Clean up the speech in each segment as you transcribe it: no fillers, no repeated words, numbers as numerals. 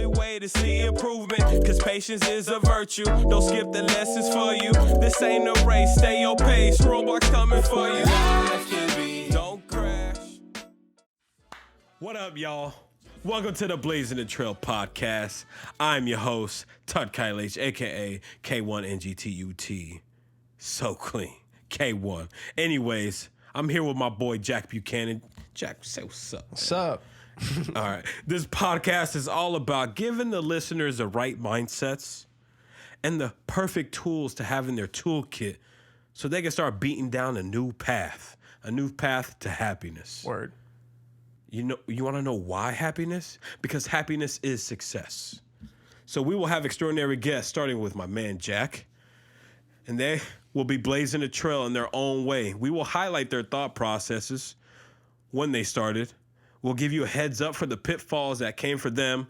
only way to see improvement, cause patience is a virtue. Don't skip the lessons for you. This ain't a race, stay your pace. Robots coming for you. Life can be, don't crash. What up, y'all? Welcome to the Blazin the Trail podcast. I'm your host, TUT'S, aka K1NGTUT. So clean. K1. Anyways, I'm here with my boy Jack Buchanan. Jack, say what's up. What's up? All right. This podcast is all about giving the listeners the right mindsets and the perfect tools to have in their toolkit so they can start beating down a new path to happiness. Word. You want to know why happiness? Because happiness is success. So we will have extraordinary guests, starting with my man Jack, and they will be blazing a trail in their own way. We will highlight their thought processes when they started. We'll give you a heads up for the pitfalls that came for them.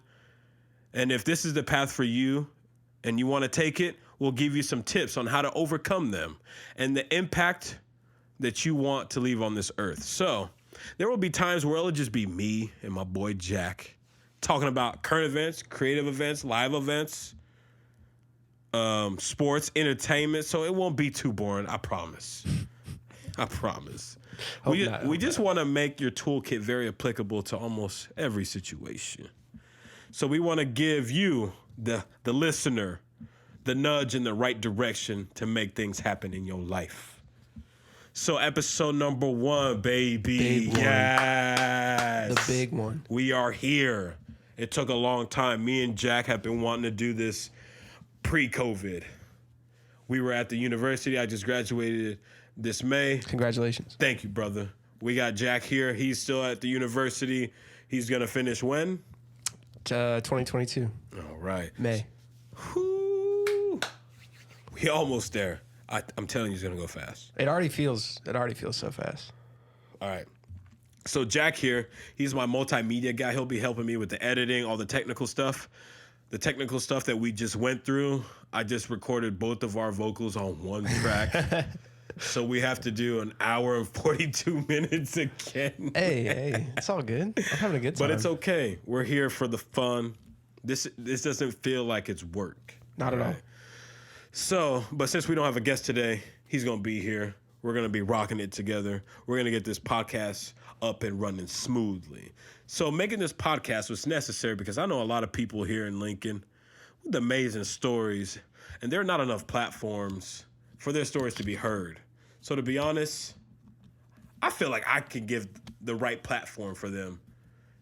And if this is the path for you and you want to take it, we'll give you some tips on how to overcome them and the impact that you want to leave on this earth. So there will be times where it'll just be me and my boy Jack talking about current events, creative events, live events, sports, entertainment. So it won't be too boring, I promise. I promise. We just want to make your toolkit very applicable to almost every situation. So we want to give you, the listener, the nudge in the right direction to make things happen in your life. So episode number 1, baby. Big one. Yes. The big one. We are here. It took a long time. Me and Jack have been wanting to do this pre-COVID. We were at the university. I just graduated this May. Congratulations. Thank you, brother. We got Jack here. He's still at the university. He's going to finish when? 2022. All right. May. Whoo. We almost there. I'm telling you, it's going to go fast. It already feels so fast. All right. So Jack here, he's my multimedia guy. He'll be helping me with the editing, all the technical stuff. The technical stuff that we just went through, I just recorded both of our vocals on one track. So we have to do an hour and 42 minutes again. Hey, it's all good. I'm having a good time. But it's okay. We're here for the fun. This doesn't feel like it's work. Not at all. So, but since we don't have a guest today, he's going to be here. We're going to be rocking it together. We're going to get this podcast up and running smoothly. So making this podcast was necessary because I know a lot of people here in Lincoln with amazing stories, and there are not enough platforms for their stories to be heard. So to be honest, I feel like I can give the right platform for them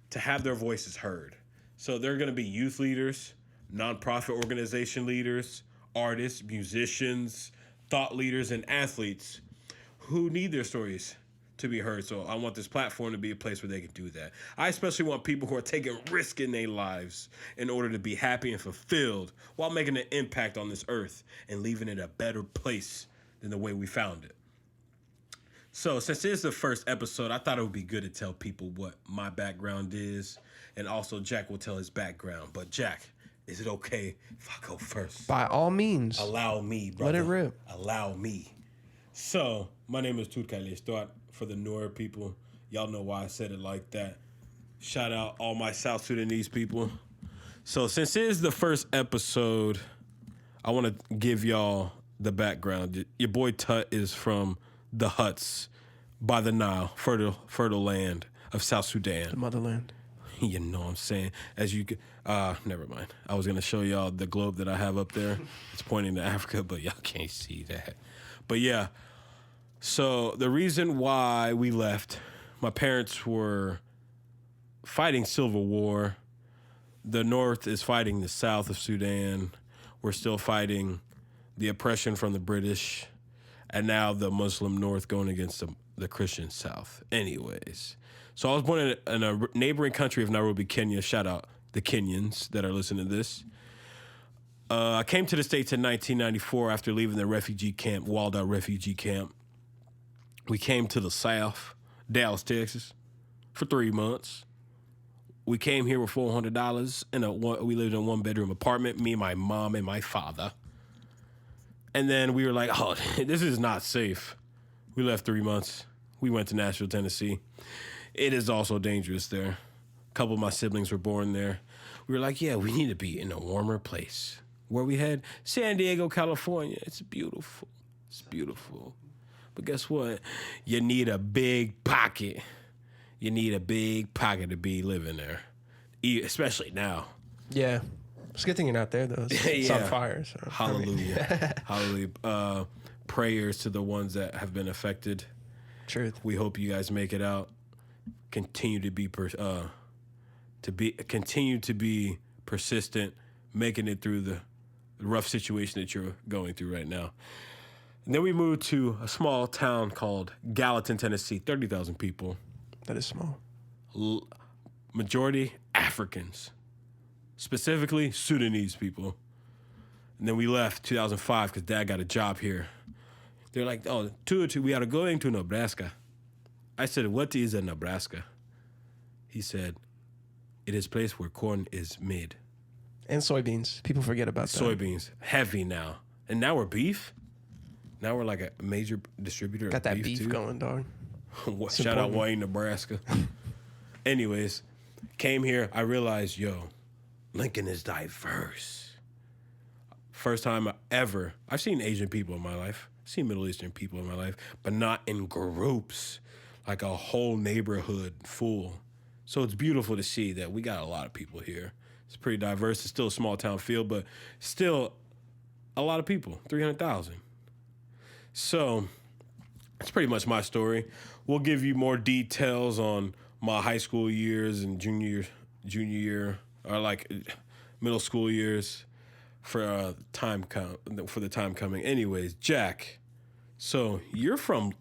to have their voices heard. So they're going to be youth leaders, nonprofit organization leaders, artists, musicians, thought leaders, and athletes who need their stories to be heard. So I want this platform to be a place where they can do that. I especially want people who are taking risk in their lives in order to be happy and fulfilled while making an impact on this earth and leaving it a better place than the way we found it. So since this is the first episode, I thought it would be good to tell people what my background is, and also Jack will tell his background. But Jack, is it okay if I go first? By all means. Allow me, brother. Let it rip. Allow me. So, my name is TUT'S. For the newer people, y'all know why I said it like that. Shout out all my South Sudanese people. So, since it is the first episode, I want to give y'all the background. Your boy Tut is from the huts by the Nile, fertile land of South Sudan. The motherland. You know what I'm saying? As you never mind. I was going to show y'all the globe that I have up there. It's pointing to Africa, but y'all can't see that. But yeah, so the reason why we left, my parents were fighting civil war. The North is fighting the South of Sudan. We're still fighting the oppression from the British. And now the Muslim North going against the Christian South. Anyways. So I was born in a neighboring country of Nairobi, Kenya. Shout out the Kenyans that are listening to this. I came to the States in 1994 after leaving the refugee camp, Walled Out Refugee Camp. We came to the South, Dallas, Texas, for 3 months. We came here with $400 we lived in a one-bedroom apartment, me, my mom, and my father. And then we were like, oh, this is not safe. We left 3 months. We went to Nashville, Tennessee. It is also dangerous there. A couple of my siblings were born there. We were like, yeah, we need to be in a warmer place. Where we had San Diego, California. It's beautiful. It's beautiful. But guess what? You need a big pocket. You need a big pocket to be living there, especially now. Yeah. It's a good thing you're not there, though. It's on Yeah. fire. So, Hallelujah. Hallelujah. Prayers to the ones that have been affected. Truth. We hope you guys make it out. Continue to be persistent, making it through the rough situation that you're going through right now. And then we moved to a small town called Gallatin, Tennessee, 30,000 people. That is small. Majority Africans, specifically Sudanese people. And then we left 2005 because Dad got a job here. They're like, oh, we are going to Nebraska. I said, what is a Nebraska? He said, it is a place where corn is made. And soybeans. People forget about that. Soybeans, heavy now. And now we're beef. Now we're like a major distributor Got of that beef beef too. going, dog. Shout out Wayne, Nebraska. Anyways, came here. I realized, Lincoln is diverse. First time ever. I've seen Asian people in my life. I've seen Middle Eastern people in my life, but not in groups, like a whole neighborhood full. So it's beautiful to see that we got a lot of people here. It's pretty diverse. It's still a small town feel, but still a lot of people, 300,000. So that's pretty much my story. We'll give you more details on my high school years and junior year, or like middle school years for the time coming. Anyways, Jack, so you're from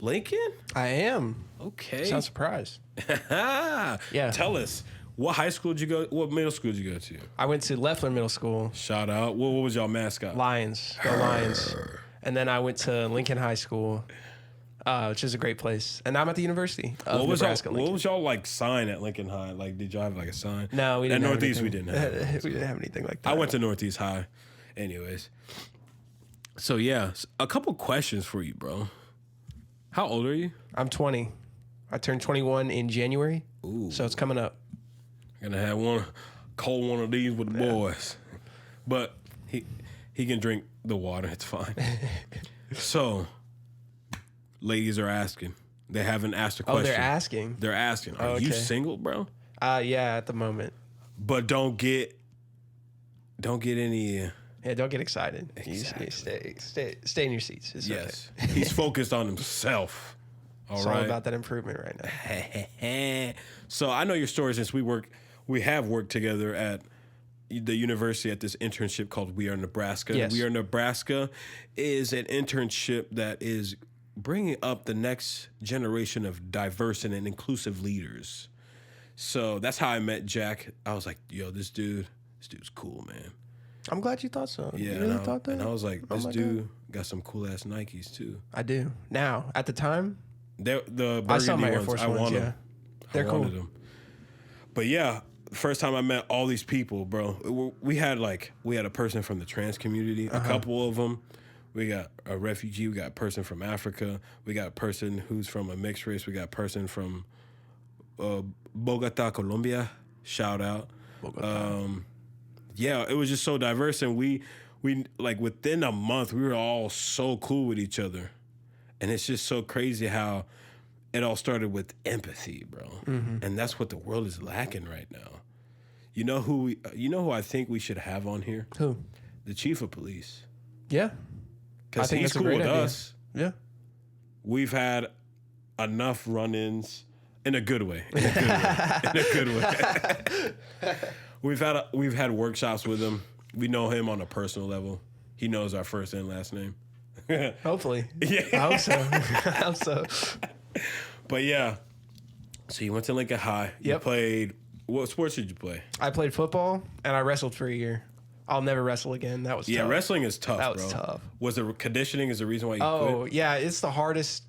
Lincoln? I am. Okay. Sound surprised. Yeah. Tell us, what high school did you go? What middle school did you go to? I went to Leffler Middle School. Shout out. What was y'all mascot? Lions. Go Lions. And then I went to Lincoln High School, which is a great place. And I'm at the University of Nebraska. What was y'all like sign at Lincoln High? Like, did y'all have like a sign? No, we didn't. At have Northeast, anything. we didn't have. We didn't have anything like that. I went to Northeast High. Anyways. So, yeah, a couple questions for you, bro. How old are you? I'm 20. I turned 21 in January. Ooh. So it's coming up. Gonna have one of these with the boys. But he can drink the water. It's fine. So, ladies are asking. They haven't asked a question. Oh, they're asking. They're asking. Are you single, bro? Yeah, at the moment. But don't get any. Yeah, don't get excited. Exactly. You stay in your seats. It's Yes. okay. He's focused on himself. It's all about that improvement right now. So I know your story since we have worked together at the university at this internship called We Are Nebraska. Yes. We Are Nebraska is an internship that is bringing up the next generation of diverse and inclusive leaders. So that's how I met Jack. I was like, this dude's cool, man. I'm glad you thought so. Yeah, you really thought that? And I was like, Oh this my dude God. got some cool ass Nikes too. I do. Now, at the time, The burgundy I saw my Air ones, Force I ones, want yeah. them. They're I cool. wanted them. But yeah, first time I met all these people, bro. We had a person from the trans community, a couple of them. We got a refugee. We got a person from Africa. We got a person who's from a mixed race. We got a person from Bogota, Colombia. Shout out. Bogota. Yeah, it was just so diverse, and we like within a month we were all so cool with each other, and it's just so crazy how it all started with empathy, bro. Mm-hmm. And that's what the world is lacking right now. You know who I think we should have on here? Who? The chief of police. Yeah. Because he's that's a cool great with idea. us. Yeah. We've had enough run-ins in a good way. In a good way. We've had workshops with him. We know him on a personal level. He knows our first and last name. Hopefully. Yeah. I hope so. I hope so. But yeah. So you went to Lincoln High. You Yep. played. What sports did you play? I played football and I wrestled for a year. I'll never wrestle again. That was Yeah, tough. wrestling is tough, That bro. was tough. Was the conditioning is the reason why you Oh, quit? yeah. It's the hardest,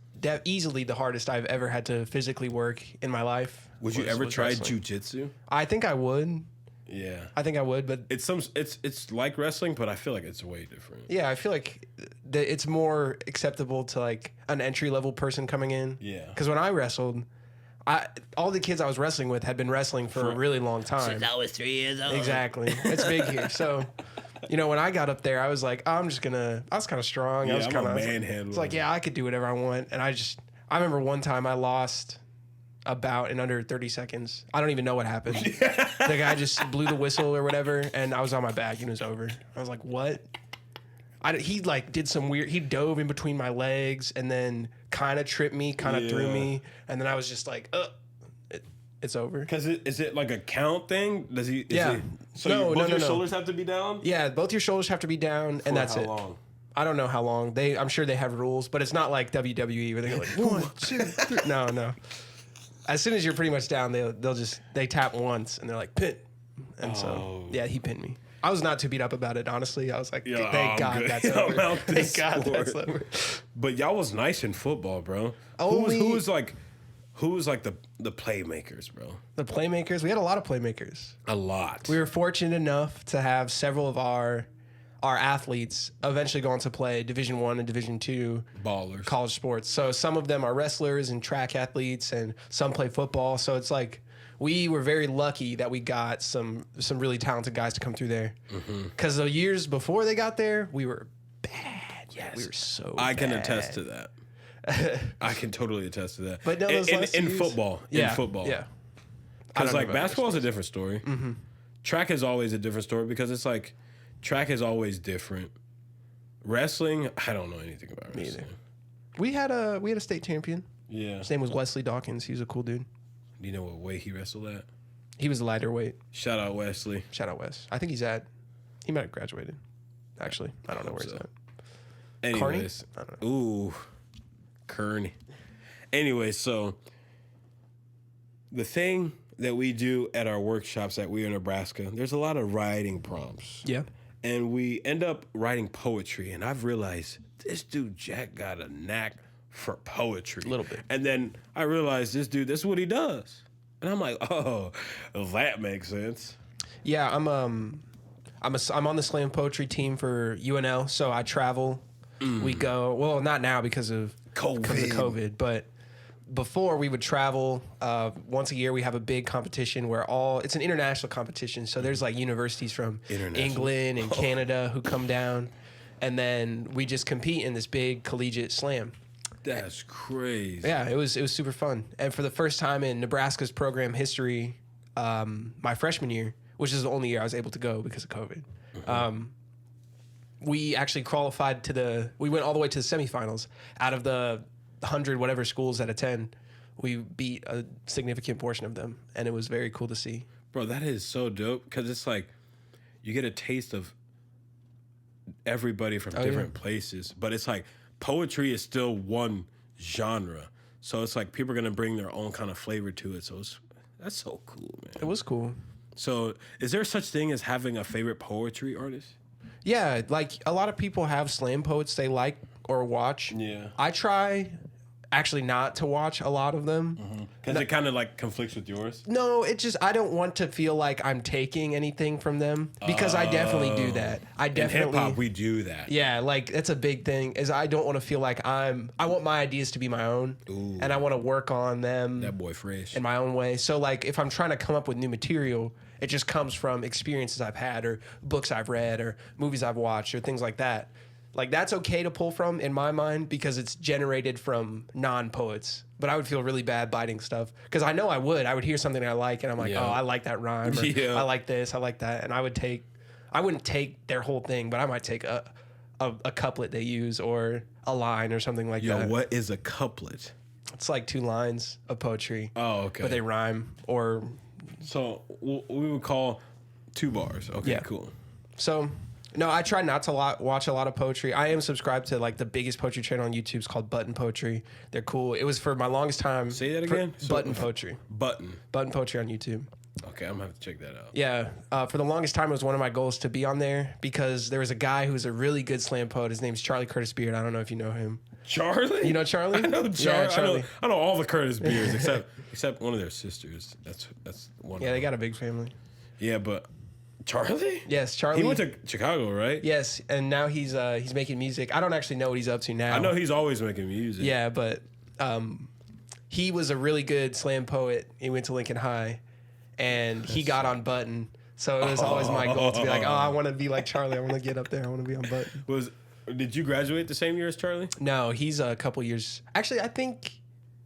easily the hardest I've ever had to physically work in my life. Would you ever try wrestling. jujitsu? I think I would. Yeah. I think I would, but It's like wrestling, but I feel like it's way different. yeah, I feel like it's more acceptable to like an entry level person coming in. Yeah. Because when I wrestled, all the kids I was wrestling with had been wrestling for a really long time. Since I was 3 years old. Exactly. It's big here. So, when I got up there, I was like, I was kind of strong. Yeah, I was kind of manhandler. It's like, yeah, I could do whatever I want. And I remember one time I lost a bout in under 30 seconds. I don't even know what happened. The guy just blew the whistle or whatever, and I was on my back and it was over. I was like, what? He did some weird, he dove in between my legs and then kind of tripped me, kind of threw me. And then I was just like, it's over. Because is it like a count thing? Does he? So both your shoulders have to be down? Yeah, both your shoulders have to be down, and that's how it. Long? I don't know how long. I'm sure they have rules, but it's not like WWE where they go like 1, 2, 3. No. As soon as you're pretty much down, they tap once and they're like pin, and so he pinned me. I was not too beat up about it, honestly. I was like, thank God that's over. Thank God that's over. But y'all was nice in football, bro. Who was like the playmakers, bro? The playmakers? We had a lot of playmakers. A lot. We were fortunate enough to have several of our athletes eventually go on to play Division I and Division II ballers college sports. So some of them are wrestlers and track athletes, and some play football. So it's like we were very lucky that we got some really talented guys to come through there. Because the years before they got there, we were bad. Yes. We were so I bad. can attest to that. I can totally attest to that. But no, in football. Yeah. In football. Yeah. Because like basketball is a different story. Track is always a different story because it's like track is always different. Wrestling, I don't know anything about wrestling. Me either. We had a state champion. Yeah. His name was Wesley Dawkins. He was a cool dude. Do you know what weight he wrestled at? He was a lighter weight. Shout out Wesley. Shout out Wes. I think he might have graduated. Actually, I don't know where he's at. Anyways. Kearney? I don't know. Ooh. Kearney. Anyway, so the thing that we do at our workshops at We Are Nebraska, there's a lot of writing prompts. Yeah. And we end up writing poetry. And I've realized this dude, Jack, got a knack for poetry. A little bit. And then I realized this is what he does. And I'm like, oh, that makes sense. Yeah, I'm on the slam poetry team for UNL, so I travel. We go, well, not now because of COVID, but before we would travel once a year. We have a big competition where it's an international competition. So there's like universities from England and Canada who come down, and then we just compete in this big collegiate slam. That's crazy. Yeah, it was super fun. And for the first time in Nebraska's program history, my freshman year, which is the only year I was able to go because of COVID, we actually qualified we went all the way to the semifinals. Out of the 100 whatever schools that attend, we beat a significant portion of them, and it was very cool to see. Bro, that is so dope because it's like you get a taste of everybody from different places, but it's like poetry is still one genre. So it's like people are going to bring their own kind of flavor to it. So that's so cool, man. It was cool. So is there such thing as having a favorite poetry artist? Yeah, like a lot of people have slam poets they like or watch. Yeah. I try actually not to watch a lot of them. Because it kind of like conflicts with yours? No, I don't want to feel like I'm taking anything from them because I definitely do that. In hip-hop, we do that. Yeah, like that's a big thing is I don't want to feel like I want my ideas to be my own. Ooh. And I want to work on them. That boy fresh. In my own way. So like if I'm trying to come up with new material, it just comes from experiences I've had or books I've read or movies I've watched or things like that. Like that's okay to pull from in my mind because it's generated from non-poets. But I would feel really bad biting stuff because I know I would hear something I like and I'm like, oh, I like that rhyme. Or, I like this, I like that. And I wouldn't take their whole thing, but I might take a couplet they use or a line or something like that. What is a couplet? It's like 2 lines of poetry. Oh, okay. But they rhyme or... So we would call 2 bars. Okay, yeah. Cool. So... No, I try not to watch a lot of poetry. I am subscribed to like the biggest poetry channel on YouTube. It's called Button Poetry. They're cool. It was for my longest time. Say that again? Button Poetry. Button Poetry on YouTube. Okay, I'm going to have to check that out. Yeah. For the longest time, it was one of my goals to be on there because there was a guy who's a really good slam poet. His name's Charlie Curtis Beard. I don't know if you know him. Charlie? You know Charlie? I know Charlie. Yeah, Charlie. I know all the Curtis Beards except one of their sisters. That's one. Yeah, they got a big family. Yeah, but Charlie? Yes, Charlie. He went to Chicago, right? Yes, and now he's making music. I don't actually know what he's up to now. I know he's always making music. Yeah, but he was a really good slam poet. He went to Lincoln High, and he got on Button. So it was always my goal to be like, oh, I want to be like Charlie. I want to get up there. I want to be on Button. Did you graduate the same year as Charlie? No, he's a couple years. Actually, I think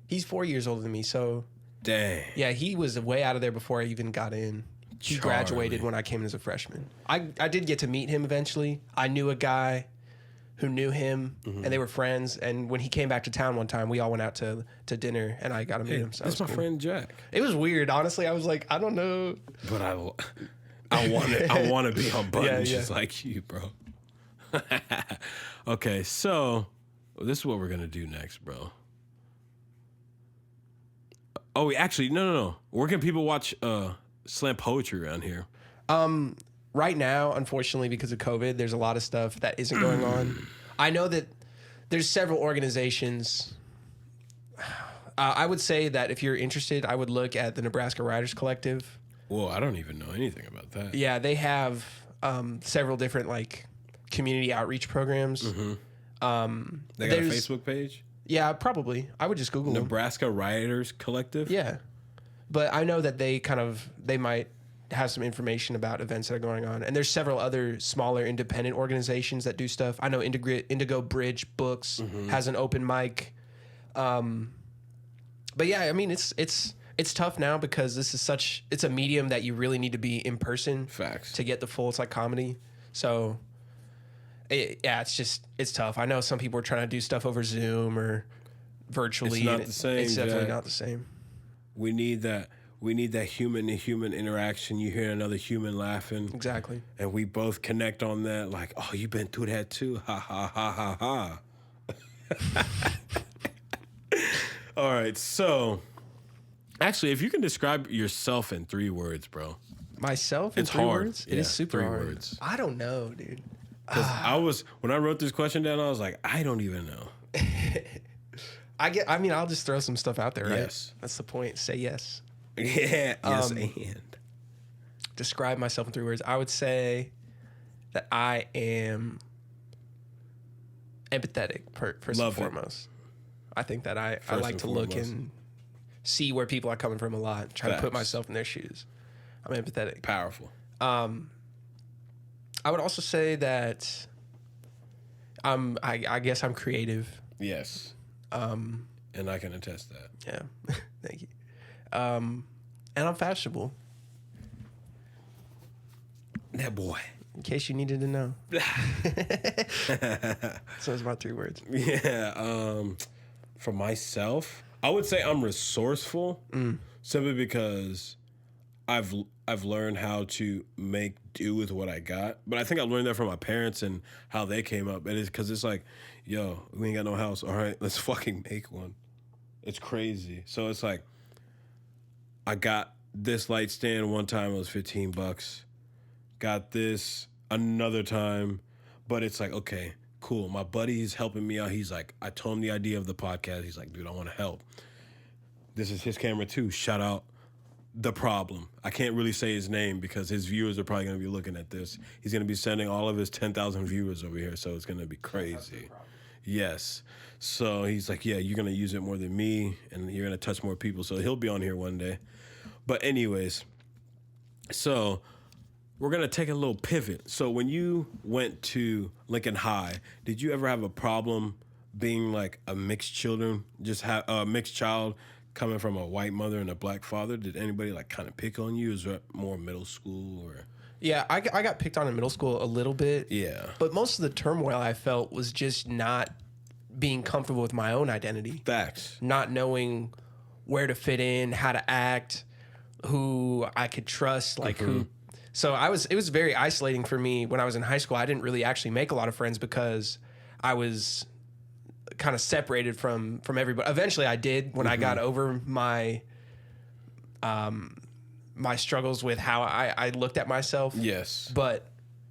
he's 4 years older than me. So, dang. Yeah, he was way out of there before I even got in. He graduated when I came in as a freshman. I did get to meet him eventually. I knew a guy who knew him, and they were friends. And when he came back to town one time, we all went out to dinner, and I got to meet him. So that's my friend Jack. It was weird, honestly. I was like, I don't know, but I want to be on Button just like you, bro. Okay, so this is what we're gonna do next, bro. Oh, actually, no. Where can people watch slam poetry around here? Right now, unfortunately, because of COVID, there's a lot of stuff that isn't going on. I know that there's several organizations. I would say that if you're interested, I would look at the Nebraska Writers Collective. Whoa, I don't even know anything about that. Yeah, they have several different like community outreach programs. They got a Facebook page? Yeah, probably. I would just Google Nebraska Writers Collective? Yeah. But I know that they might have some information about events that are going on. And there's several other smaller independent organizations that do stuff. I know Indigo Bridge Books has an open mic. But yeah, I mean, it's tough now because it's a medium that you really need to be in person. Facts. To get the full, it's like comedy. So it's tough. I know some people are trying to do stuff over Zoom or virtually. It's not the same. It's definitely not the same. We need that human to human interaction. You hear another human laughing. Exactly. And we both connect on that. Like, oh, you've been through that too. Ha, ha, ha, ha, ha. All right. So, actually, if you can describe yourself in 3 words, bro. Myself in 3 words? Yeah, it is super 3 hard. words. I don't know, dude. Because when I wrote this question down, I was like, I don't even know. I'll just throw some stuff out there, right? Yes. That's the point. Say yes. Yeah. Yes, and. Describe myself in 3 words. I would say that I am empathetic, first and foremost. I think that I like to look and see where people are coming from a lot, try to put myself in their shoes. I'm empathetic. Powerful. I would also say that I guess I'm creative. Yes. And I can attest that. Yeah. Thank you. And I'm fashionable. That boy. In case you needed to know. So it's my 3 words. Yeah. For myself, I would say I'm resourceful simply because I've learned how to make do with what I got. But I think I learned that from my parents and how they came up. And it's because it's like, yo, we ain't got no house. All right, let's fucking make one. It's crazy. So it's like, I got this light stand one time, it was $15. Got this another time, but it's like, okay, cool. My buddy's helping me out. He's like, I told him the idea of the podcast. He's like, dude, I want to help. This is his camera too. Shout out The Problem. I can't really say his name because his viewers are probably going to be looking at this. He's going to be sending all of his 10,000 viewers over here, so it's going to be crazy. Yes. So he's like, yeah, you're going to use it more than me, and you're going to touch more people. So he'll be on here one day. But anyways, so we're going to take a little pivot. So when you went to Lincoln High, did you ever have a problem being like a mixed children, just have a mixed child coming from a white mother and a black father? Did anybody like kind of pick on you? Is that more middle school or? Yeah, I got picked on in middle school a little bit. Yeah. But most of the turmoil I felt was just not being comfortable with my own identity. Facts. Not knowing where to fit in, how to act, who I could trust, like who. So it was very isolating for me when I was in high school. I didn't really actually make a lot of friends because I was kind of separated from everybody. Eventually I did when I got over my my struggles with how I looked at myself. Yes. But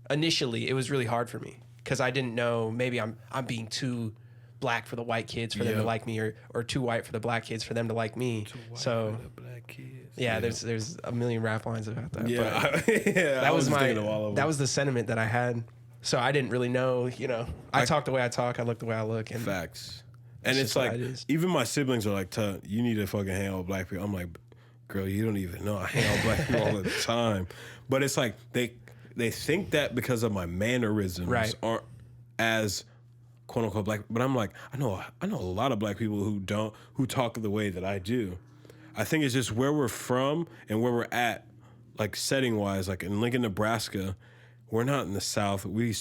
initially it was really hard for me because I didn't know, maybe I'm being too black for the white kids for them to like me, or too white for the black kids for them to like me. So for the black kids. Yeah, there's a million rap lines about that. Yeah, but yeah, that was the sentiment that I had. So I didn't really know, I talk the way I talk, I look the way I look. And facts. And it's just how like, it is. even my siblings are like, Tut, you need to fucking hang out with black people. I'm like, girl, you don't even know. I hang out with black people all the time. But it's like, they think that because of my mannerisms aren't as quote unquote black. But I'm like, I know a lot of black people who talk the way that I do. I think it's just where we're from and where we're at, like setting wise, like in Lincoln, Nebraska, we're not in the South. We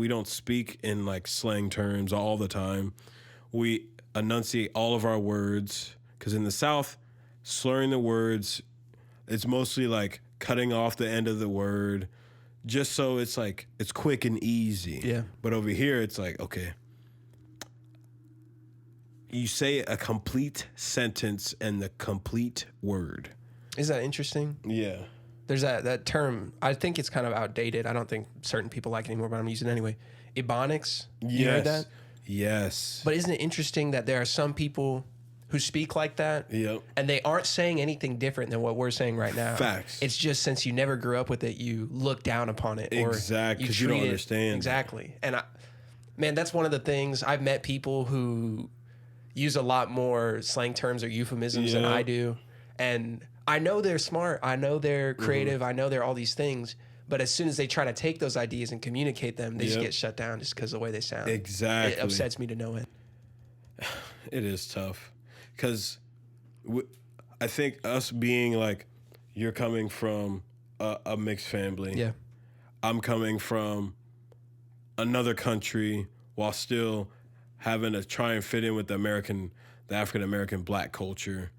don't speak in like slang terms all the time. We enunciate all of our words, because in the South, slurring the words, it's mostly like cutting off the end of the word, just so it's like it's quick and easy. Yeah. But over here, it's like, okay, you say a complete sentence and the complete word. Is that interesting? Yeah. There's that term. I think it's kind of outdated. I don't think certain people like it anymore, but I'm using it anyway. Ebonics. You heard that? Yes. But isn't it interesting that there are some people who speak like that? Yep. And they aren't saying anything different than what we're saying right now. Facts. It's just since you never grew up with it, you look down upon it. Exactly, because you don't understand. Exactly. And man, that's one of the things. I've met people who use a lot more slang terms or euphemisms than I do. And I know they're smart. I know they're creative. I know they're all these things. But as soon as they try to take those ideas and communicate them, they just get shut down just because of the way they sound. Exactly. It upsets me to no end. It is tough. Because I think us being like, you're coming from a mixed family. Yeah. I'm coming from another country while still having to try and fit in with the African-American black culture,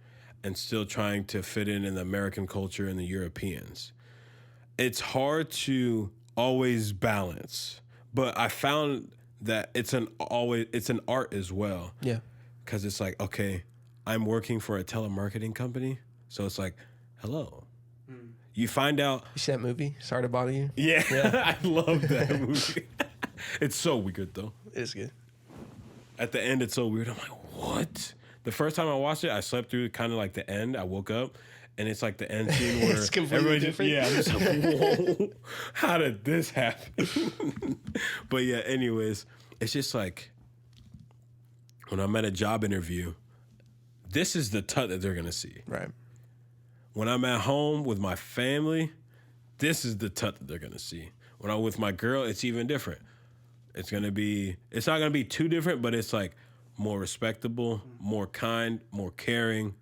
and still trying to fit in the American culture and the Europeans. It's hard to always balance, but I found that it's an art as well. Yeah. Because it's like, okay, I'm working for a telemarketing company, so it's like, hello. You find out. You see that movie? Sorry to bother you. Yeah. I love that movie. It's so weird though. It is good. At the end, it's so weird. I'm like, what? The first time I watched it, I slept through kind of like the end. I woke up, and it's like the end scene where it's completely different. I'm just like, whoa, how did this happen? But yeah, anyways, it's just like when I'm at a job interview, this is the Tut that they're gonna see. Right. When I'm at home with my family, this is the Tut that they're gonna see. When I'm with my girl, it's even different. It's not gonna be too different, but it's like more respectable, more kind, more caring.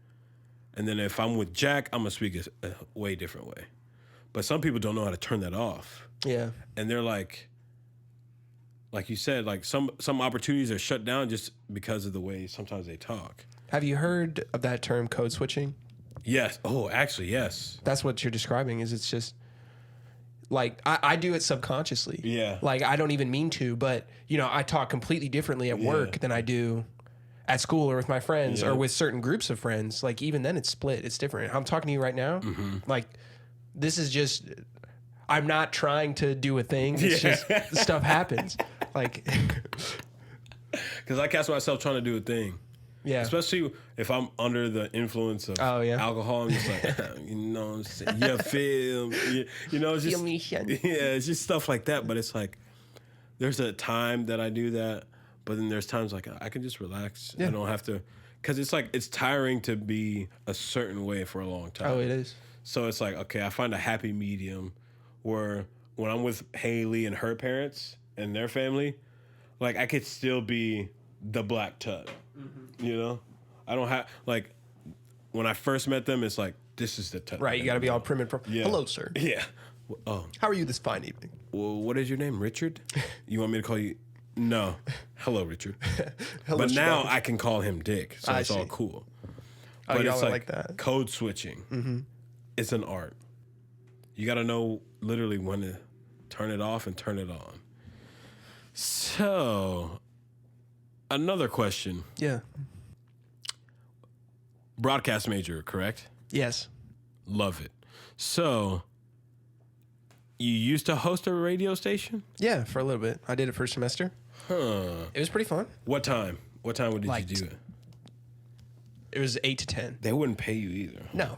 And then if I'm with Jack, I'm gonna speak a way different way. But some people don't know how to turn that off. Yeah. And they're like you said, like some opportunities are shut down just because of the way sometimes they talk. Have you heard of that term, code switching? Yes. Oh, actually, yes. That's what you're describing. It's just like I do it subconsciously. Yeah. Like I don't even mean to, but I talk completely differently at work than I do at school or with my friends or with certain groups of friends. Like even then it's split. It's different. I'm talking to you right now. Mm-hmm. Like this is just, I'm not trying to do a thing. It's just stuff happens. Like, because I catch myself trying to do a thing. Yeah. Especially if I'm under the influence of alcohol. I'm just like, I'm saying? You feel, it's just, it's just stuff like that. But it's like, there's a time that I do that, but then there's times like I can just relax. Yeah. I don't have to, because it's like, it's tiring to be a certain way for a long time. Oh, it is. So it's like, okay, I find a happy medium where when I'm with Haley and her parents and their family, like I could still be the black Tut. Mm-hmm. I don't have, like, when I first met them, it's like, this is the Tut. Right, you got to be all prim and proper. Yeah. Hello, sir. Yeah. Oh. How are you this fine evening? Well, what is your name, Richard? You want me to call you? No. Hello, Richard. Hello, but now I can call him Dick, so it's all cool. Oh, but y'all it's like that. Code switching. Mm-hmm. It's an art. You got to know literally when to turn it off and turn it on. So, another question. Yeah. Broadcast major, correct? Yes. Love it. So, you used to host a radio station? Yeah, for a little bit. I did it for a semester. Huh. It was pretty fun. What time? What time did you do it? It was 8 to 10. They wouldn't pay you either. No.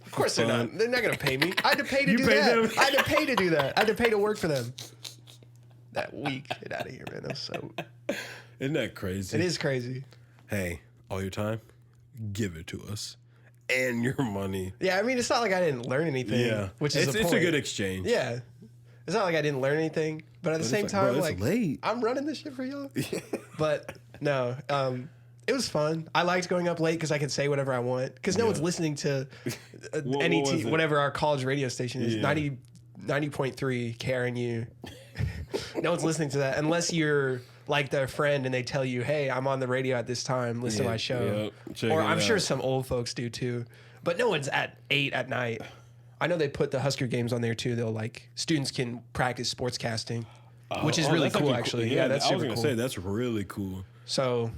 Of course they're not. They're not going to pay me. I had to pay to do that. I had to pay to do that. I had to pay to work for them. That week. Get out of here, man. That was so... Isn't that crazy? It is crazy. hey, all your time, give it to us. And your money. Yeah, I mean, it's not like I didn't learn anything. Yeah. Which is it's a good exchange. Yeah. It's not like I didn't learn anything. But at the same time, bro, it's late. I'm running this shit for y'all. But no, it was fun. I liked going up late because I could say whatever I want. Because no one's listening to whatever our college radio station is. 90.3 KRNU. No one's listening to that unless you're like their friend and they tell you, hey, I'm on the radio at this time. Listen to my show. Or I'm sure some old folks do too. But no one's at 8 at night. I know they put the Husker games on there too. They'll students can practice sportscasting, which is really cool actually. Yeah, that's super cool. I was going to say, that's really cool. So,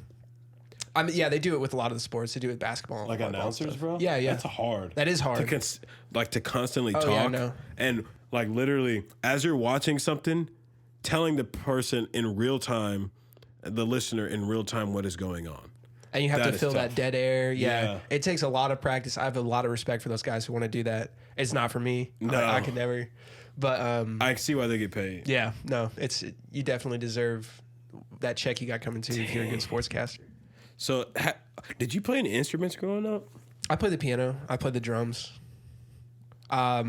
they do it with a lot of the sports. They do it with basketball. Like announcers, bro? Yeah. That's hard. That is hard. To constantly talk. Yeah, no. And literally, as you're watching something, telling the person in real time, the listener in real time, what is going on. And you have to fill that dead air. Yeah. It takes a lot of practice. I have a lot of respect for those guys who want to do that. It's not for me. No. I could never. But I see why they get paid. Yeah. No, you definitely deserve that check you got coming to you if you're a good sportscaster. So, did you play any instruments growing up? I played the piano. I played the drums. I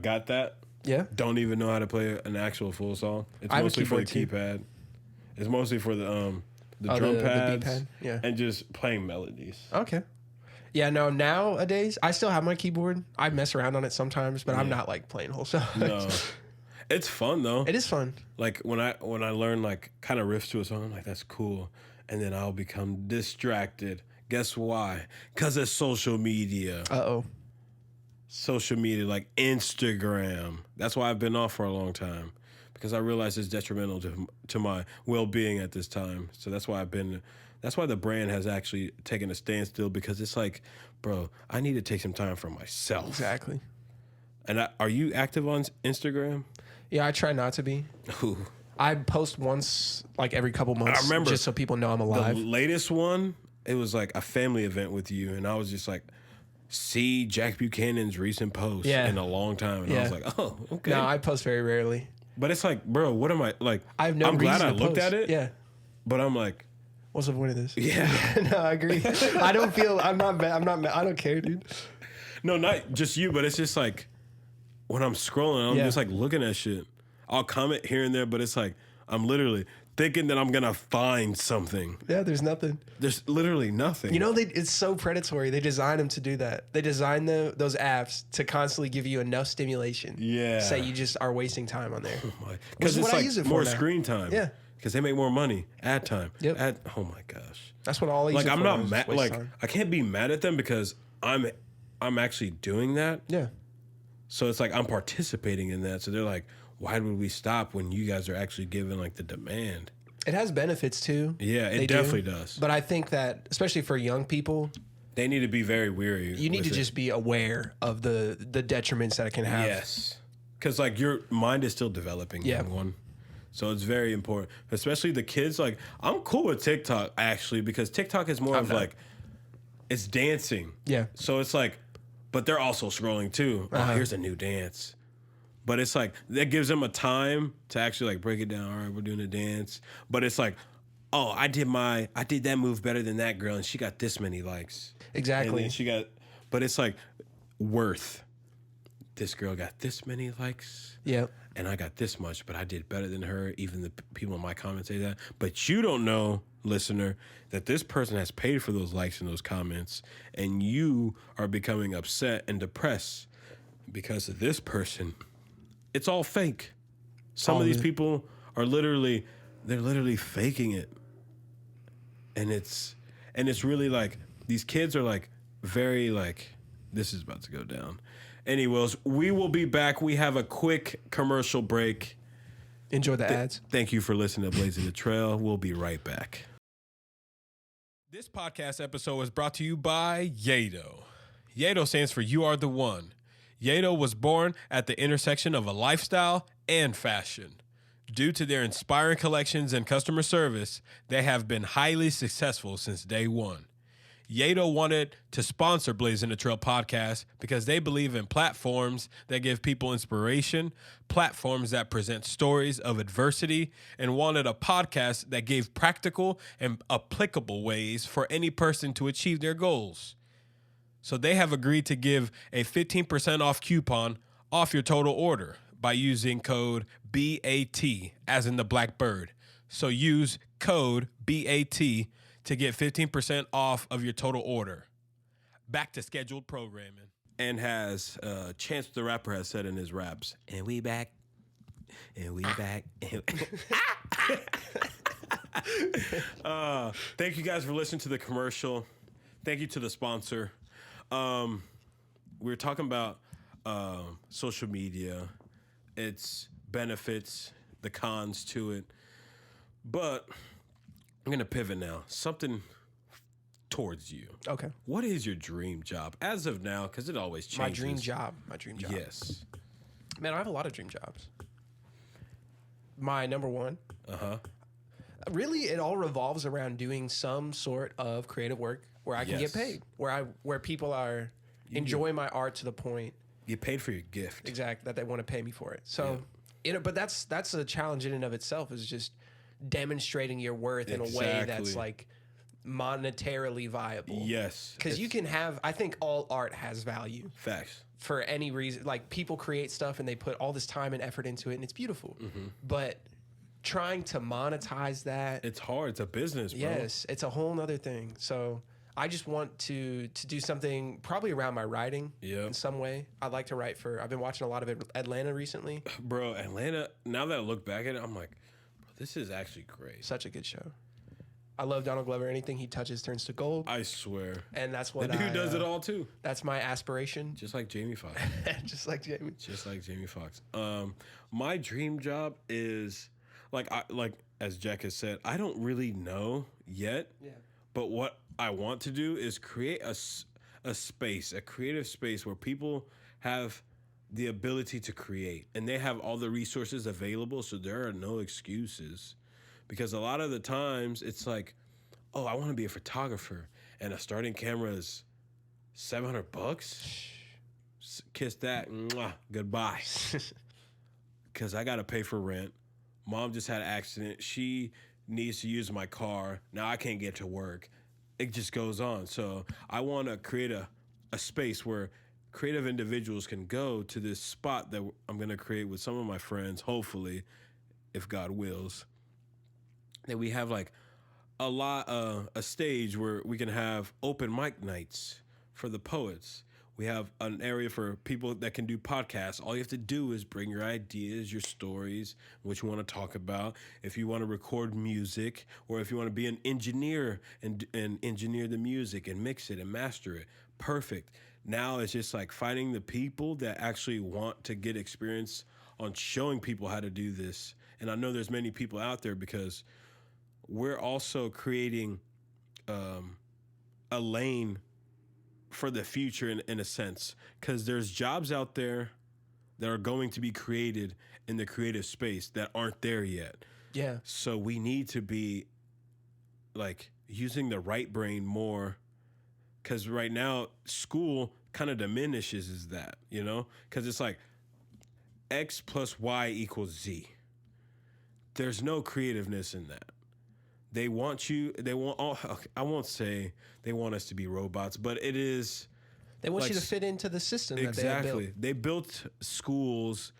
got that. Yeah. Don't even know how to play an actual full song. It's mostly for the keypad. It's mostly for the drum pads, the B-pad. Yeah. And just playing melodies. Okay. Yeah, no, nowadays, I still have my keyboard. I mess around on it sometimes, but I'm not playing whole songs. No. It's fun though. It is fun. Like when I learn kind of riffs to a song, I'm like, that's cool. And then I'll become distracted. Guess why? Because it's social media. Uh-oh. Social media, like Instagram. That's why I've been off for a long time. Because I realize it's detrimental to my well-being at this time. So that's why the brand has actually taken a standstill, because it's like, bro, I need to take some time for myself. Exactly. And are you active on Instagram? Yeah, I try not to be. Ooh. I post once, every couple months. I remember just so people know I'm alive. The latest one, it was like a family event with you, and I was just like, see Jack Buchanan's recent post in a long time. And I was like, oh, okay. No, I post very rarely. But it's like, bro, what am I like? I have no I'm glad I reason to looked post. at it. Yeah. But I'm like, what's the point of this? Yeah. No, I agree. I don't feel, I'm not mad. I don't care, dude. No, not just you, but it's just like when I'm scrolling, I'm just looking at shit. I'll comment here and there, but it's like I'm literally thinking that I'm gonna find something. Yeah, there's nothing. There's literally nothing. It's so predatory. They design them to do that. They design those apps to constantly give you enough stimulation. Yeah. Say you just are wasting time on there. Because it's I use it for more now. Screen time. Yeah. Because they make more money. Ad time. Yep. Oh my gosh. That's what all I use it for. I'm not mad. Time. I can't be mad at them because I'm actually doing that. Yeah. So it's like I'm participating in that. So they're like, why would we stop when you guys are actually giving the demand? It has benefits too. Yeah, it definitely does. But I think that, especially for young people, they need to be very wary. You need to just be aware of the detriments that it can have. Yes. Because your mind is still developing, young one. So it's very important. Especially the kids. I'm cool with TikTok, actually, because TikTok is more it's dancing. Yeah. So it's but they're also scrolling too. Oh, here's a new dance. But it's that gives them a time to actually break it down. All right, we're doing a dance. But it's oh, I did that move better than that girl, and she got this many likes. Exactly. And then but it's worth. This girl got this many likes. Yep. And I got this much, but I did better than her. Even the people in my comments say that. But you don't know, listener, that this person has paid for those likes and those comments, and you are becoming upset and depressed because of this person. It's all fake. Some of these people are literally faking it. And it's really these kids are very this is about to go down. Anyways, we will be back. We have a quick commercial break. Enjoy the ads. Thank you for listening to Blazin' the Trail. We'll be right back. This podcast episode is brought to you by Yato. Yato stands for You Are the One. Yato was born at the intersection of a lifestyle and fashion. Due to their inspiring collections and customer service, they have been highly successful since day one. Yato wanted to sponsor Blazin' the Trail podcast because they believe in platforms that give people inspiration, platforms that present stories of adversity, and wanted a podcast that gave practical and applicable ways for any person to achieve their goals. So they have agreed to give a 15% off coupon off your total order by using code BAT, as in the black bird. So use code BAT to get 15% off of your total order. Back to scheduled programming. And has Chance the Rapper has said in his raps, and we back, and we back. Thank you guys for listening to the commercial. Thank you to the sponsor. We're talking about social media, its benefits, the cons to it. But I'm going to pivot now. Something towards you. Okay. What is your dream job as of now? Because it always changes. My dream job. Yes. Man, I have a lot of dream jobs. My number one. Really, it all revolves around doing some sort of creative work where I can get paid, where people are enjoying my art to the point. Get paid for your gift. Exactly, that they want to pay me for it. So, but that's a challenge in and of itself, is just demonstrating your worth in a way that's like monetarily viable. Yes. Because you can have, I think all art has value. Facts. For any reason. Like, people create stuff and they put all this time and effort into it, and it's beautiful. But trying to monetize that, it's hard. It's a business, bro. Yes, it's a whole nother thing. So I just want to do something probably around my writing in some way. I'd like to write I've been watching a lot of Atlanta recently. Bro, Atlanta, now that I look back at it, I'm like, bro, this is actually great. Such a good show. I love Donald Glover. Anything he touches turns to gold. I swear. And that's what the dude does it all too. That's my aspiration. Just like Jamie Foxx. Just like Jamie. Just like Jamie Foxx. My dream job is like as Jack has said, I don't really know yet. Yeah. But what I want to do is create a space, a creative space where people have the ability to create and they have all the resources available, so there are no excuses. Because a lot of the times it's like, oh, I want to be a photographer and a starting camera is $700. Kiss that. Mwah, goodbye. Because I got to pay for rent. Mom just had an accident. She needs to use my car. Now I can't get to work. It just goes on. So I want to create a space where creative individuals can go to this spot that I'm going to create with some of my friends, hopefully, if God wills. That we have like a stage where we can have open mic nights for the poets. We have an area for people that can do podcasts. All you have to do is bring your ideas, your stories, what you want to talk about. If you want to record music, or if you want to be an engineer and engineer the music and mix it and master it, perfect. Now it's just like finding the people that actually want to get experience on showing people how to do this. And I know there's many people out there because we're also creating a lane for the future in a sense, because there's jobs out there that are going to be created in the creative space that aren't there yet. Yeah. So we need to be like using the right brain more, because right now school kind of diminishes that, you know, because it's like X plus Y equals Z. There's no creativeness in that. I won't say they want us to be robots, but it is. They want you to fit into the system that they have built. They built schools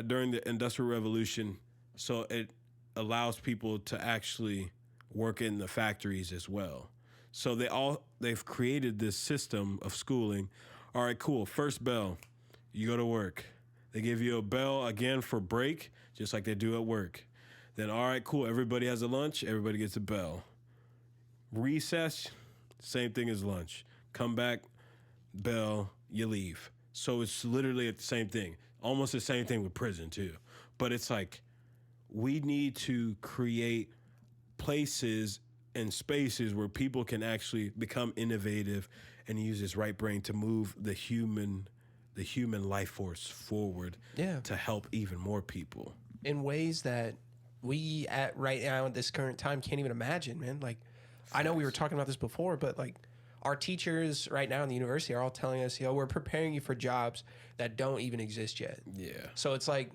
during the Industrial Revolution, so it allows people to actually work in the factories as well. So they've created this system of schooling. All right, cool. First bell, you go to work. They give you a bell again for break, just like they do at work. Then, all right, cool. Everybody has a lunch. Everybody gets a bell. Recess, same thing as lunch. Come back, bell, you leave. So it's literally the same thing. Almost the same thing with prison, too. But it's like we need to create places and spaces where people can actually become innovative and use this right brain to move the human life force forward to help even more people. In ways that we right now at this current time can't even imagine, man. Like, I know we were talking about this before, but like our teachers right now in the university are all telling us, we're preparing you for jobs that don't even exist yet. Yeah. So it's like,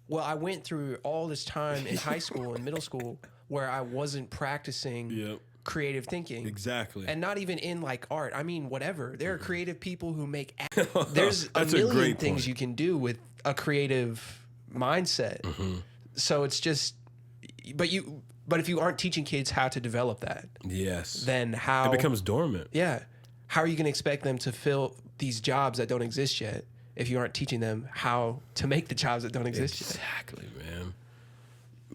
well, I went through all this time in high school and middle school where I wasn't practicing creative thinking. Exactly. And not even in like art. I mean, whatever. There are creative people who make there's a That's a million great things point. you can do with a creative mindset. So it's just but if you aren't teaching kids how to develop that, Yes. then how It becomes dormant. Yeah. How are you going to expect them to fill these jobs that don't exist yet if you aren't teaching them how to make the jobs that don't exist yet? Exactly, man.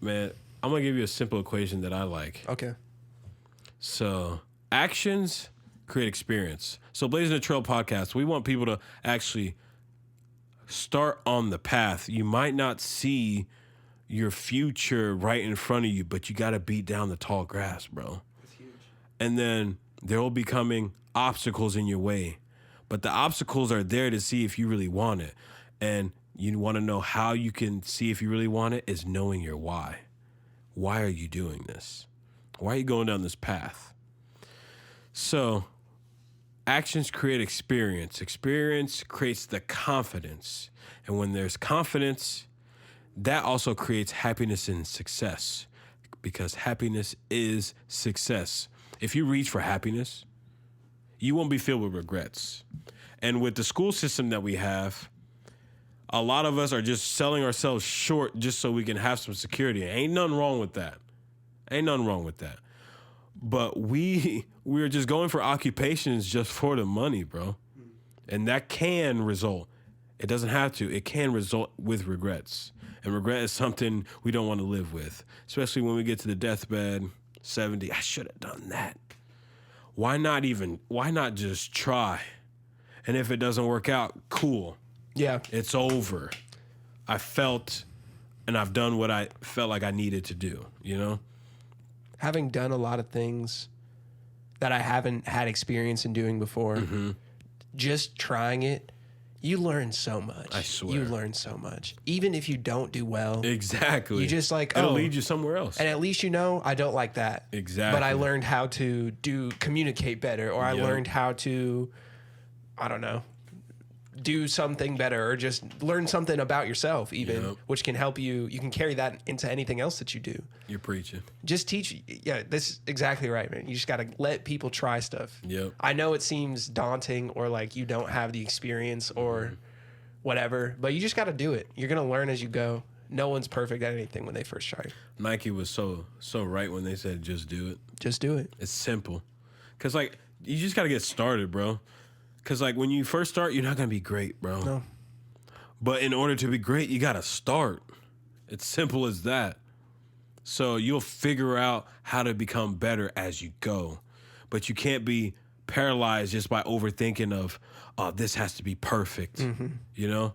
Man, I'm going to give you a simple equation that I like. Okay. So, actions create experience. So, Blazin' the Trail podcast, we want people to actually start on the path. You might not see your future right in front of you, but you got to beat down the tall grass, bro. That's huge. And then there will be coming obstacles in your way. But the obstacles are there to see if you really want it. And you want to know how you can see if you really want it is knowing your why. Why are you doing this? Why are you going down this path? So, actions create experience. Experience creates the confidence. And when there's confidence, that also creates happiness and success, because happiness is success. If you reach for happiness, you won't be filled with regrets. And with the school system that we have, a lot of us are just selling ourselves short just so we can have some security. Ain't nothing wrong with that. Ain't nothing wrong with that. But we're just going for occupations just for the money, bro. And that can result. It doesn't have to. It can result with regrets. And regret is something we don't want to live with, especially when we get to the deathbed, 70. I should have done that. Why not just try? And if it doesn't work out, cool. Yeah. It's over. I felt and I've done what I felt like I needed to do, you know? Having done a lot of things that I haven't had experience in doing before, just trying it, you learn so much. I swear. You learn so much. Even if you don't do well. Exactly. You just like, It'll lead you somewhere else. And at least you know, I don't like that. Exactly. But I learned how to communicate better, or I learned how to, I don't know, do something better, or just learn something about yourself even, which can help you. You can carry that into anything else that you do. You're preaching. Just teach. Yeah, this is exactly right, man. You just got to let people try stuff. Yep. I know it seems daunting, or like you don't have the experience or whatever, but you just got to do it. You're going to learn as you go. No one's perfect at anything when they first try. Nike was so right when they said just do it. Just do it. It's simple. Because, like, you just got to get started, bro. Because, like, when you first start, you're not going to be great, bro. No. But in order to be great, you got to start. It's simple as that. So you'll figure out how to become better as you go. But you can't be paralyzed just by overthinking of, oh, this has to be perfect. You know?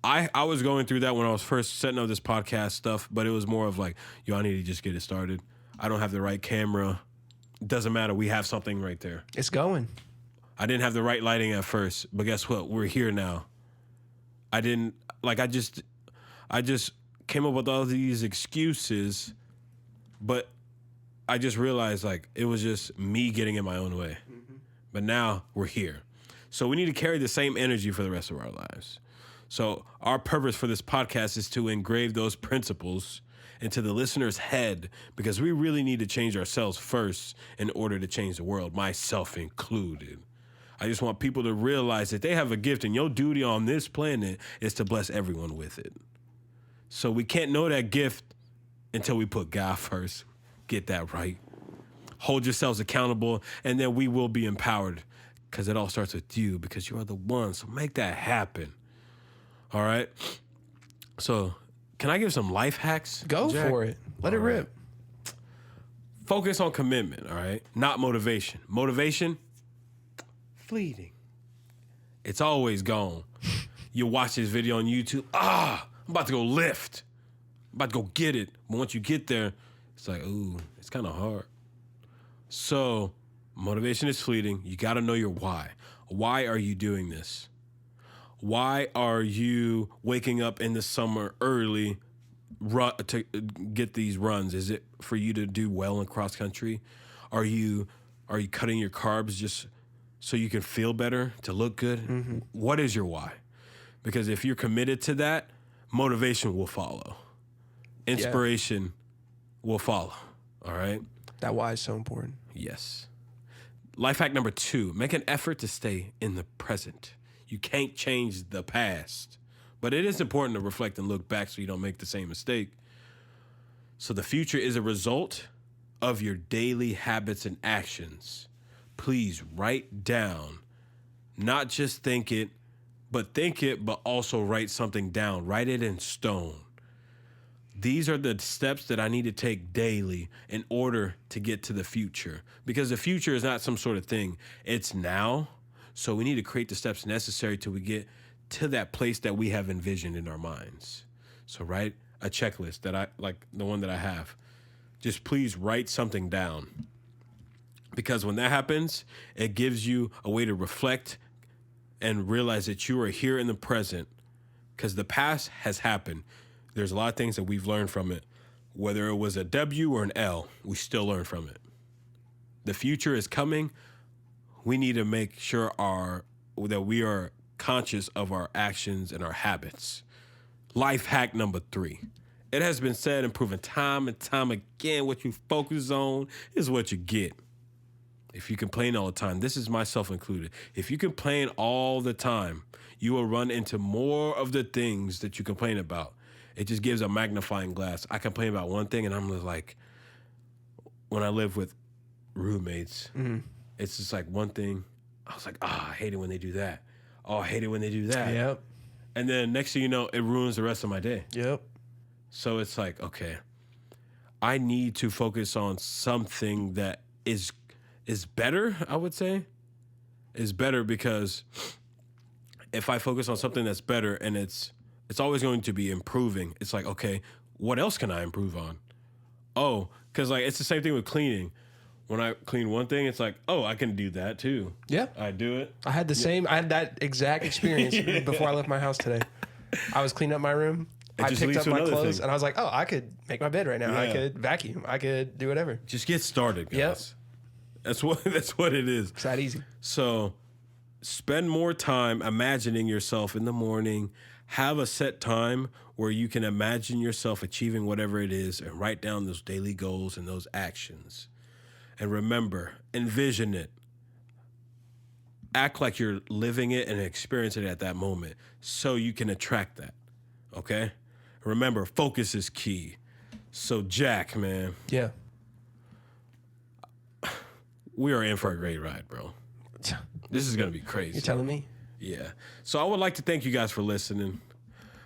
I was going through that when I was first setting up this podcast stuff, but it was more of like, yo, I need to just get it started. I don't have the right camera. It doesn't matter. We have something right there. It's going. I didn't have the right lighting at first, but guess what? We're here now. I just came up with all these excuses, but I just realized like it was just me getting in my own way. But now we're here. So we need to carry the same energy for the rest of our lives. So our purpose for this podcast is to engrave those principles into the listener's head, because we really need to change ourselves first in order to change the world, myself included. I just want people to realize that they have a gift, and your duty on this planet is to bless everyone with it. So we can't know that gift until we put God first. Get that right. Hold yourselves accountable, and then we will be empowered, because it all starts with you, because you are the one. So make that happen. All right? So can I give some life hacks? Go Jack? for it. Let it rip. Focus on commitment, all right? Not motivation. Motivation, fleeting. It's always gone. You watch this video on YouTube. I'm about to go lift. I'm about to go get it. But once you get there, it's like, ooh, it's kind of hard. So motivation is fleeting. You got to know your why. Why are you doing this? Why are you waking up in the summer early to get these runs? Is it for you to do well in cross country? Are you cutting your carbs just so you can feel better, to look good? Mm-hmm. What is your why? Because if you're committed to that, motivation will follow. Inspiration will follow. All right? That why is so important. Yes. Life hack number 2, make an effort to stay in the present. You can't change the past, but it is important to reflect and look back so you don't make the same mistake. So the future is a result of your daily habits and actions. Please write down, not just think it, but also write something down. Write it in stone. These are the steps that I need to take daily in order to get to the future. Because the future is not some sort of thing. It's now. So we need to create the steps necessary till we get to that place that we have envisioned in our minds. So write a checklist that I like, the one that I have. Just please write something down. Because when that happens, it gives you a way to reflect and realize that you are here in the present. Because the past has happened. There's a lot of things that we've learned from it. Whether it was a W or an L, we still learn from it. The future is coming. We need to make sure that we are conscious of our actions and our habits. Life hack number 3. It has been said and proven time and time again, what you focus on is what you get. If you complain all the time, this is myself included. If you complain all the time, you will run into more of the things that you complain about. It just gives a magnifying glass. I complain about one thing and I'm just like, when I live with roommates, it's just like one thing. I was like, I hate it when they do that. Oh, I hate it when they do that. Yep. And then next thing you know, it ruins the rest of my day. Yep. So it's like, okay, I need to focus on something that is better, I would say. Is better because if I focus on something that's better and it's always going to be improving, it's like, okay, what else can I improve on? Oh, because like it's the same thing with cleaning. When I clean one thing, it's like, oh, I can do that too. Yeah. I do it. I had that exact experience before I left my house today. I was cleaning up my room. I picked up my clothes and I was like, oh, I could make my bed right now. Yeah. I could vacuum. I could do whatever. Just get started, guys. Yep. That's what it is. It's that easy. So spend more time imagining yourself in the morning. Have a set time where you can imagine yourself achieving whatever it is and write down those daily goals and those actions. And remember, envision it. Act like you're living it and experiencing it at that moment so you can attract that, okay? Remember, focus is key. So, Jack, man. Yeah. We are in for a great ride, bro. This is going to be crazy. You're telling me? Yeah. So I would like to thank you guys for listening.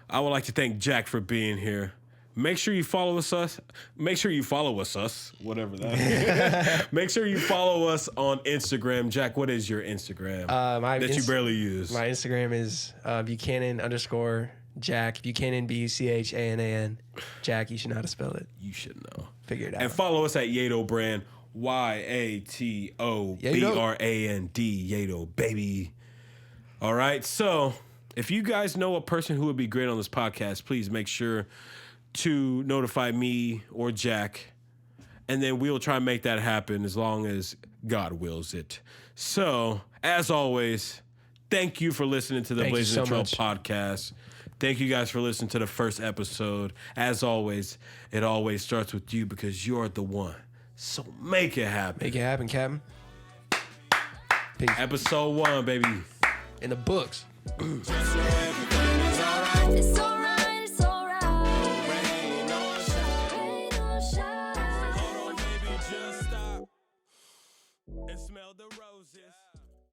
I would like to thank Jack for being here. Make sure you follow us. Make sure you follow us. Whatever that is. Make sure you follow us on Instagram. Jack, what is your Instagram that you barely use? My Instagram is Buchanan_Jack. Buchanan, Buchanan. Jack, you should know how to spell it. You should know. Figure it out. And follow us at Yato Brand. YATOBRAND. Yato, baby. All right. So if you guys know a person who would be great on this podcast, please make sure to notify me or Jack, and then we'll try and make that happen as long as God wills it. So, as always, thank you for listening to the Blazin' Trail podcast. Thank you guys for listening to the first episode. As always, it always starts with you because you're the one. So make it happen. Make it happen, Captain. Peace. Episode 1, baby. In the books. Just know everything is alright. It's alright.